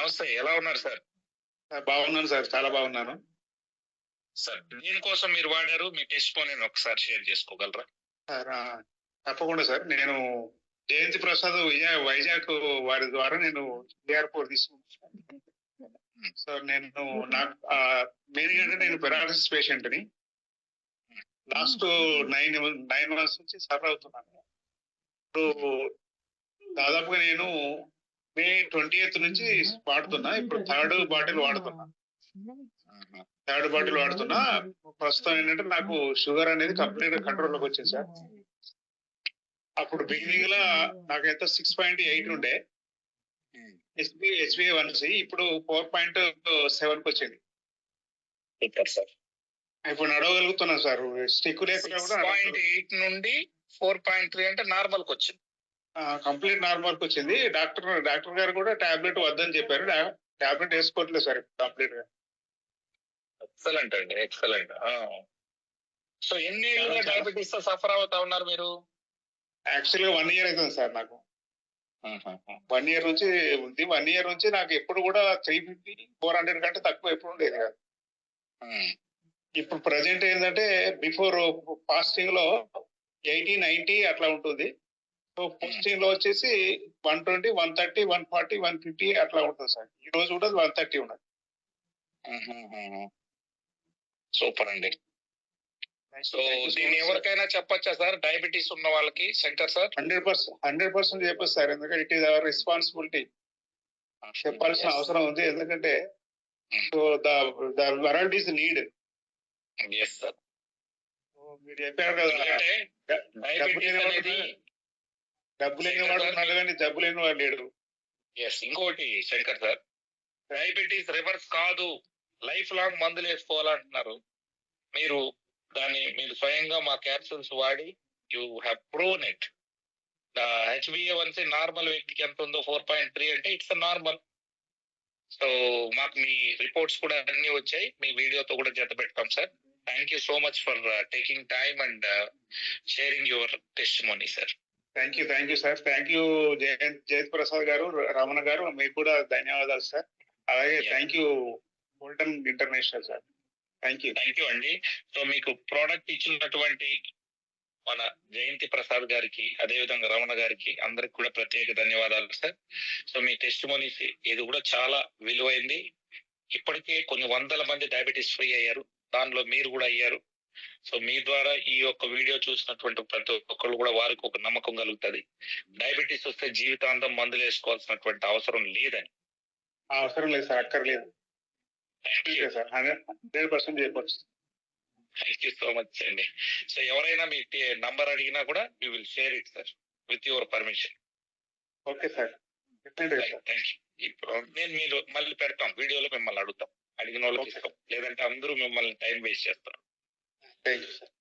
నమస్తే, ఎలా ఉన్నారు సార్? బాగున్నాను సార్, చాలా బాగున్నాను సార్. దీనికోసం మీరు వాడారు, మీ టెస్టిమోనీని ఒకసారి షేర్ చేసుకోగలరా? సార్. తప్పకుండా సార్. నేను జయంతి ప్రసాద్ వైజాగ్ వారి ద్వారా నేను ఎయిర్పోర్ట్ తీసుకున్నాను సార్. నేను నాకు మెయిన్ అంటే నేను పెరాలసిస్ పేషెంట్ ని లాస్ట్ 9 months నుంచి సఫర్ అవుతున్నాను. ఇప్పుడు దాదాపుగా నేను మే 20th నుంచి వాడుతున్నా. ఇప్పుడు థర్డ్ బాటిల్ వాడుతున్నా. ప్రస్తుతం ఏంటంటే నాకు షుగర్ అనేది కంప్లీట్ గా కంట్రోల్లోకి వచ్చింది సార్. అప్పుడు బిగినింగ్ లో నాకు ఎంత 6.8 ఉండే HbA1c, ఇప్పుడు 4.7 వచ్చింది. ఇప్పుడు నడవగలుగుతున్నాను సార్. స్టిక్ లేకుండా కూడా 6.8 నుండి 4.3 అంటే నార్మల్ కి వచ్చింది. కంప్లీట్ నార్మల్ కి వచ్చింది. డాక్టర్ గారు కూడా టాబ్లెట్ వద్దని చెప్పారు. టాబ్లెట్ వేసుకోవట్లేదు సార్ కంప్లీట్ గా. ఎక్సలెంట్ అండి, ఎక్సలెంట్. సో ఎన్ని ఏళ్ళుగా డయాబెటీస్ తో సఫర్ అవుతా ఉన్నారు మీరు? యాక్చువల్గా 1 year అవుతుంది సార్. నాకు 1 year నుంచి ఉంది. 1 year నుంచి నాకు ఎప్పుడు కూడా 350-400 కంటే తక్కువ ఎప్పుడు ఉండేది కాదు. ఇప్పుడు ప్రజెంట్ ఏంటంటే బిఫోర్ ఫాస్టింగ్ లో 80-90 అట్లా ఉంటుంది. సో ఫాస్టింగ్ లో వచ్చేసి 120, 130, 140, 150 అట్లా ఉంటుంది సార్. ఈ రోజు కూడా 130 ఉన్నది. సూపర్ అండి. సో దీన్ని ఎవరికైనా చెప్పచ్చా సార్, డయాబెటీస్ ఉన్న వాళ్ళకి? శంకర్ సార్ 100% చెప్పచ్చు సార్. ఎందుకంటే ఇట్ ఈస్ అవర్ రెస్పాన్సిబిలిటీ. చెప్పాల్సిన అవసరం ఉంది. ఎందుకంటే so the world is need. మీరు చెప్పారు కదా, డబ్బు లేని వాడు ఉన్నాడు కానీ జబ్బు లేని వాడు లేడు. ఇంకోటి శంకర్ సార్, డయాబెటీస్ రివర్స్ కాదు, లైఫ్ లాంగ్ మందులు వేసుకోవాలంటున్నారు. మీరు స్వయంగా మా క్యాప్సూల్స్ వాడి you have proven it. HbA1c normal వ్యక్తికి ఎంత ఉందో 4.3 అంటే ఇట్స్ నార్మల్. సో మాకు మీ రిపోర్ట్స్ కూడా అన్ని వచ్చాయి, మీ వీడియోతో కూడా జత పెడతాం sir. Thank you so much for taking time and sharing your testimony sir. Thank you sir. Thank you Jayant Prasad garu, Ramana garu, మీకు కూడా ధన్యవాదాలు సార్. అలాగే thank you Bolton international sir. Thank you అండి. సో మీకు ప్రోడక్ట్ ఇచ్చినటువంటి మన జయంతి ప్రసాద్ గారికి, అదే విధంగా రమణ గారికి, అందరికి కూడా ప్రత్యేక ధన్యవాదాలు సార్. సో మీ టెస్టిమోనీస్ ఇది కూడా చాలా విలువైంది. ఇప్పటికే కొన్ని వందల మంది డయాబెటీస్ ఫ్రీ అయ్యారు, దానిలో మీరు కూడా అయ్యారు. సో మీ ద్వారా ఈ యొక్క వీడియో చూసినటువంటి ప్రతి ఒక్కరు కూడా వారికి ఒక నమ్మకం కలుగుతుంది, డయాబెటీస్ వస్తే జీవితాంతం మందులు వేసుకోవాల్సినటువంటి అవసరం లేదని. అవసరం లేదు సార్, అక్కర్లేదు సార్. 100% చెప్పొచ్చు. థ్యాంక్ యూ సో మచ్ అండి. సో ఎవరైనా మీ నంబర్ అడిగినా కూడా you will share it sir with your permission. Okay sir, thank you. నేను మీరు మళ్ళీ పెడతాం వీడియోలో, మిమ్మల్ని అడుగుతాం, అడిగిన వాళ్ళకి ఇస్తాం, లేదంటే అందరూ మిమ్మల్ని టైం వేస్ట్ చేస్తారు. Thank you sir.